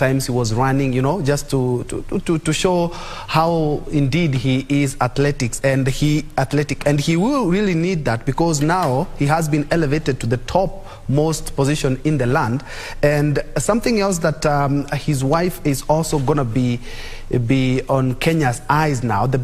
times he was running, you know, just to show how indeed he is athletic, and he will really need that, because now he has been elevated to the topmost position in the land. And something else that his wife is also going to be on Kenya's eyes now. The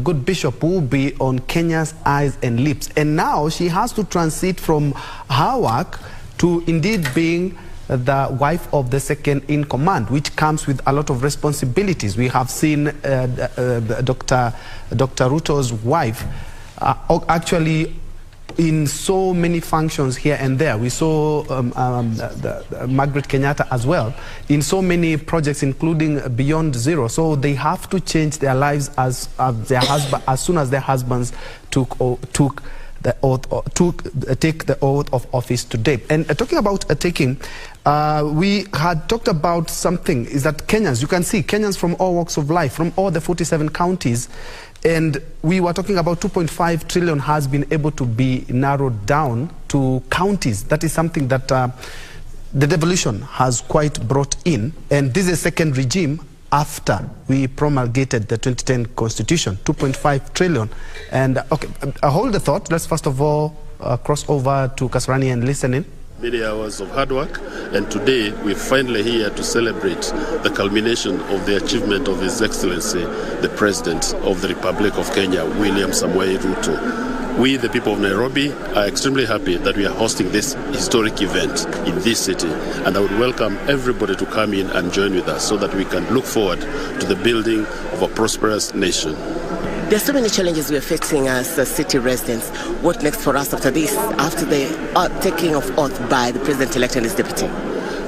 good bishop will be on Kenya's eyes and lips. And now she has to transit from her work to indeed being the wife of the second in command, which comes with a lot of responsibilities. We have seen Dr. Ruto's wife actually in so many functions here and there. We saw Margaret Kenyatta as well in so many projects, including Beyond Zero. So they have to change their lives as soon as their husbands take the oath of office today. And talking about taking, we had talked about something, is that Kenyans, you can see Kenyans from all walks of life, from all the 47 counties, and we were talking about 2.5 trillion has been able to be narrowed down to counties. That is something that the devolution has quite brought in, and this is a second regime after we promulgated the 2010 constitution, 2.5 trillion. And okay, hold the thought. Let's first of all cross over to Kasarani and listen in. Many hours of hard work, and today we're finally here to celebrate the culmination of the achievement of His Excellency, the President of the Republic of Kenya, William Ruto. We, the people of Nairobi, are extremely happy that we are hosting this historic event in this city, and I would welcome everybody to come in and join with us so that we can look forward to the building of a prosperous nation. There are so many challenges we are facing as city residents. What next for us after this, after the taking of oath by the President-elect and his deputy?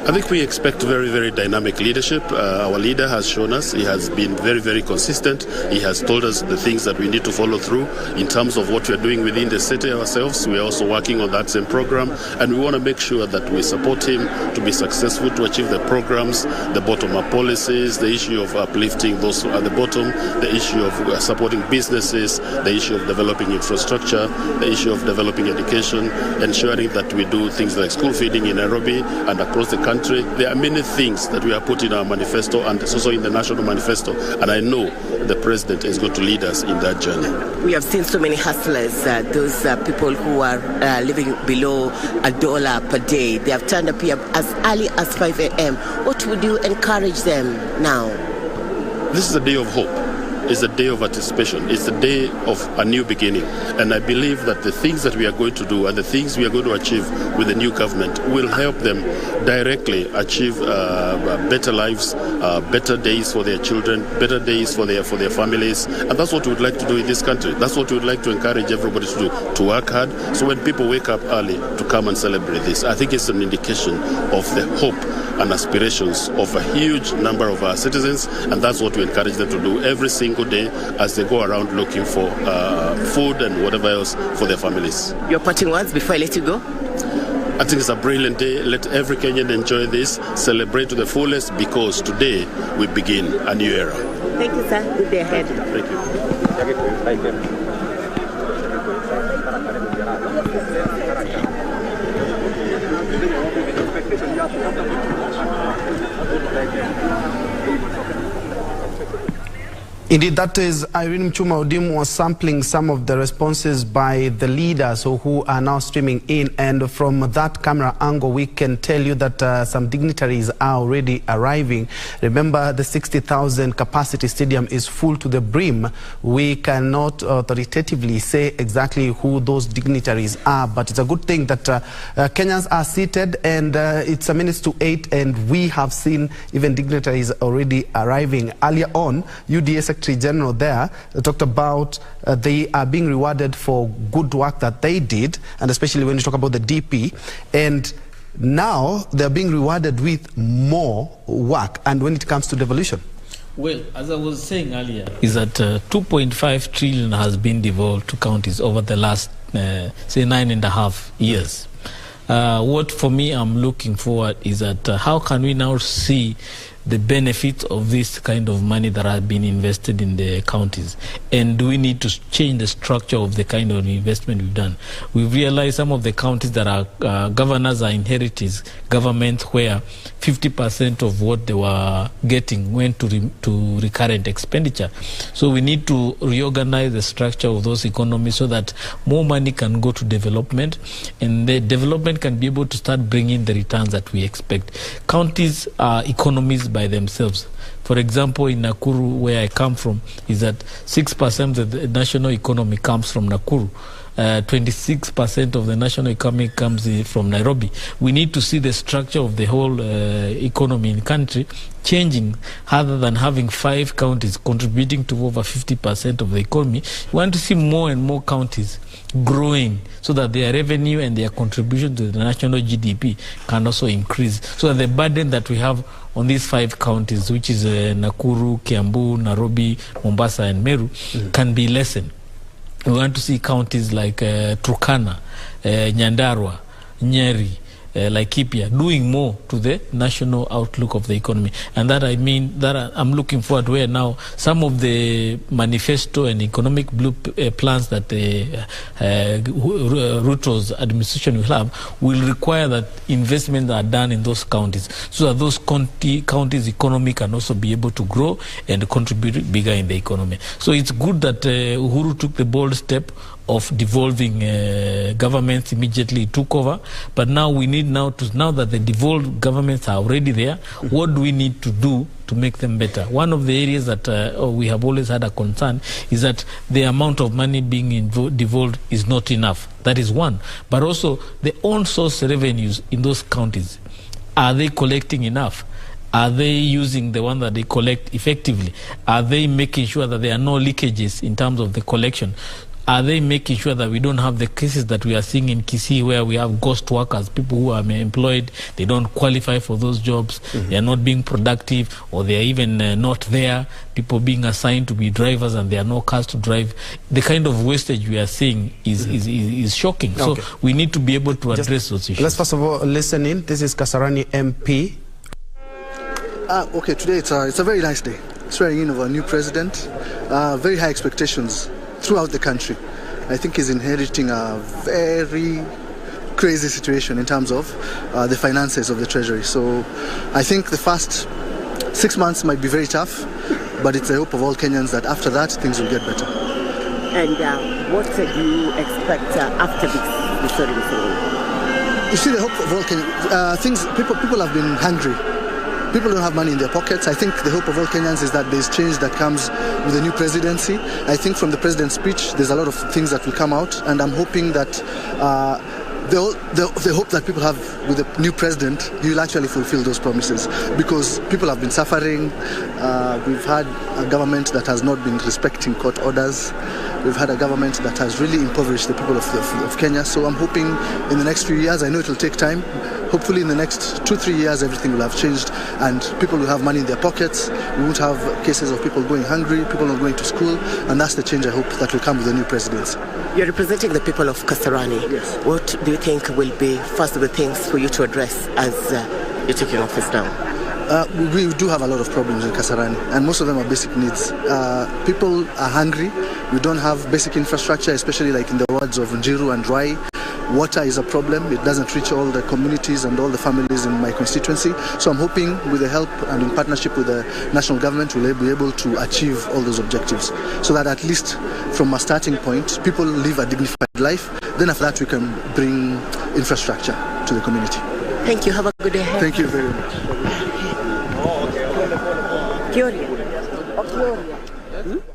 I think we expect very, very dynamic leadership. Our leader has shown us, he has been very, very consistent. He has told us the things that we need to follow through in terms of what we are doing within the city ourselves. We are also working on that same program, and we want to make sure that we support him to be successful, to achieve the programs, the bottom-up policies, the issue of uplifting those at the bottom, the issue of supporting businesses, the issue of developing infrastructure, the issue of developing education, ensuring that we do things like school feeding in Nairobi and across the country. There are many things that we have put in our manifesto, and it's also in the national manifesto, and I know the President is going to lead us in that journey. We have seen so many hustlers, those people who are living below $1 per day. They have turned up here as early as 5 a.m. What would you encourage them now? This is a day of hope. It's a day of anticipation. It's a day of a new beginning. And I believe that the things that we are going to do and the things we are going to achieve with the new government will help them directly achieve better lives, better days for their children, better days for their families. And that's what we would like to do in this country. That's what we would like to encourage everybody to do, to work hard. So when people wake up early to come and celebrate this, I think it's an indication of the hope and aspirations of a huge number of our citizens, and that's what we encourage them to do every single day as they go around looking for food and whatever else for their families. Your parting words before I let you go? I think it's a brilliant day. Let every Kenyan enjoy this, celebrate to the fullest, because today we begin a new era. Thank you, sir. Good day ahead. Thank you. Thank you. Indeed, that is Irene Mchuma Odim was sampling some of the responses by the leaders who are now streaming in, and from that camera angle we can tell you that some dignitaries are already arriving. Remember, the 60,000 capacity stadium is full to the brim. We cannot authoritatively say exactly who those dignitaries are, but it's a good thing that Kenyans are seated, and it's 8:08, and we have seen even dignitaries already arriving. Earlier on, UDA Secretary General there talked about they are being rewarded for good work that they did, and especially when you talk about the DP, and now they're being rewarded with more work. And when it comes to devolution, well, as I was saying earlier, is that 2.5 trillion has been devolved to counties over the last say 9.5 years. What for me I'm looking forward is that how can we now see the benefits of this kind of money that has been invested in the counties? And do we need to change the structure of the kind of investment we've done? We've realized some of the counties that are governors are inheriting governments where 50% of what they were getting went to recurrent expenditure. So we need to reorganize the structure of those economies so that more money can go to development, and the development can be able to start bringing the returns that we expect. Counties are economies by themselves. For example, in Nakuru, where I come from, is that 6% of the national economy comes from Nakuru. 26% of the national economy comes from Nairobi. We need to see the structure of the whole economy in the country changing, rather than having 5 counties contributing to over 50% of the economy. We want to see more and more counties growing so that their revenue and their contribution to the national GDP can also increase, so that the burden that we have on these 5 counties, which is Nakuru, Kiambu, Nairobi, Mombasa and Meru, can be lessened. We want to see counties like Turkana, Nyandarua, Nyeri, Laikipia doing more to the national outlook of the economy. And that I mean that I'm looking forward where now some of the manifesto and economic plans that Ruto's administration will have will require that investments are done in those counties, so that those counties' economy can also be able to grow and contribute bigger in the economy. So it's good that Uhuru took the bold step of devolving governments immediately took over, but now we need now that the devolved governments are already there, what do we need to do to make them better? One of the areas that we have always had a concern is that the amount of money being devolved is not enough. That is one. But also the own source revenues in those counties, are they collecting enough? Are they using the one that they collect effectively? Are they making sure that there are no leakages in terms of the collection? Are they making sure that we don't have the cases that we are seeing in Kisii, where we have ghost workers, people who are employed, they don't qualify for those jobs, they are not being productive, or they are even not there, people being assigned to be drivers and there are no cars to drive? The kind of wastage we are seeing is shocking. Okay. So we need to be able to address those issues. Let's first of all listen in. This is Kasarani MP. Okay, today it's a very nice day. Swearing in of a new president. Very high expectations throughout the country. I think he's inheriting a very crazy situation in terms of the finances of the treasury. So I think the first 6 months might be very tough, but it's the hope of all Kenyans that after that things will get better. And what do you expect after this certain thing? You see, the hope of all Kenyans, people have been hungry. People don't have money in their pockets. I think the hope of all Kenyans is that there's change that comes with the new presidency. I think from the president's speech, there's a lot of things that will come out, and I'm hoping that the hope that people have with the new president, he will actually fulfill those promises, because people have been suffering. We've had a government that has not been respecting court orders. We've had a government that has really impoverished the people of Kenya. So I'm hoping in the next few years, I know it will take time, hopefully in the next 2-3 years everything will have changed and people will have money in their pockets. We won't have cases of people going hungry, people not going to school, and that's the change I hope that will come with the new presidency. You're representing the people of Kasarani. Yes. What do you think will be first of the things for you to address as you're taking office now? We do have a lot of problems in Kasarani, and most of them are basic needs. People are hungry. We don't have basic infrastructure, especially like in the wards of Njiru and Rai. Water is a problem. It doesn't reach all the communities and all the families in my constituency. So I'm hoping with the help and in partnership with the national government, we'll be able to achieve all those objectives, so that at least from a starting point, people live a dignified life. Then after that, we can bring infrastructure to the community. Thank you. Have a good day. Thank you very much.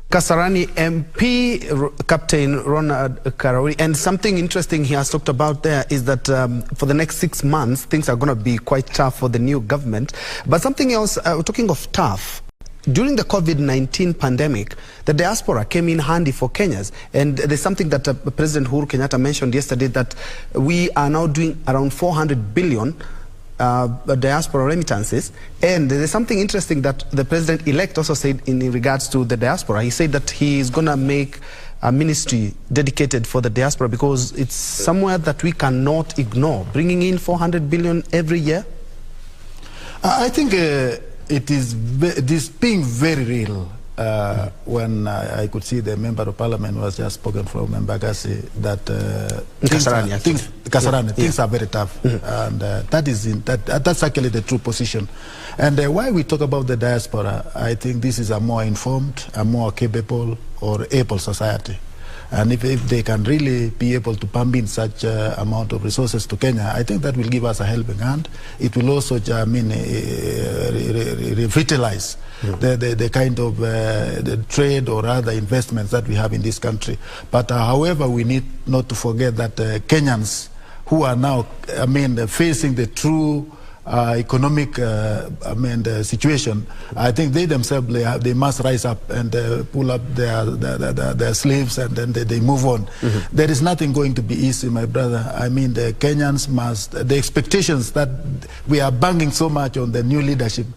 Kasarani MP, Captain Ronald Karauri. And something interesting he has talked about there is that for the next 6 months, things are going to be quite tough for the new government. But something else, talking of tough, during the COVID-19 pandemic, the diaspora came in handy for Kenyans. And there's something that President Uhuru Kenyatta mentioned yesterday, that we are now doing around 400 billion diaspora remittances. And there's something interesting that the President-elect also said in regards to the diaspora. He said that he is going to make a ministry dedicated for the diaspora, because it's somewhere that we cannot ignore, bringing in 400 billion every year. I think it is being very real. When I could see the member of parliament was just spoken from Mbagasi that Kasarani, things are very tough, and that's actually the true position. And why we talk about the diaspora, I think this is a more informed, a more capable or able society. And if they can really be able to pump in such amount of resources to Kenya, I think that will give us a helping hand. It will also, revitalize the kind of the trade or other investments that we have in this country. But however, we need not to forget that Kenyans who are now, facing the true economic situation, I think they themselves they must rise up and pull up their sleeves, and then they move on. There is nothing going to be easy, my brother. The Kenyans must, the expectations that we are banging so much on the new leadership,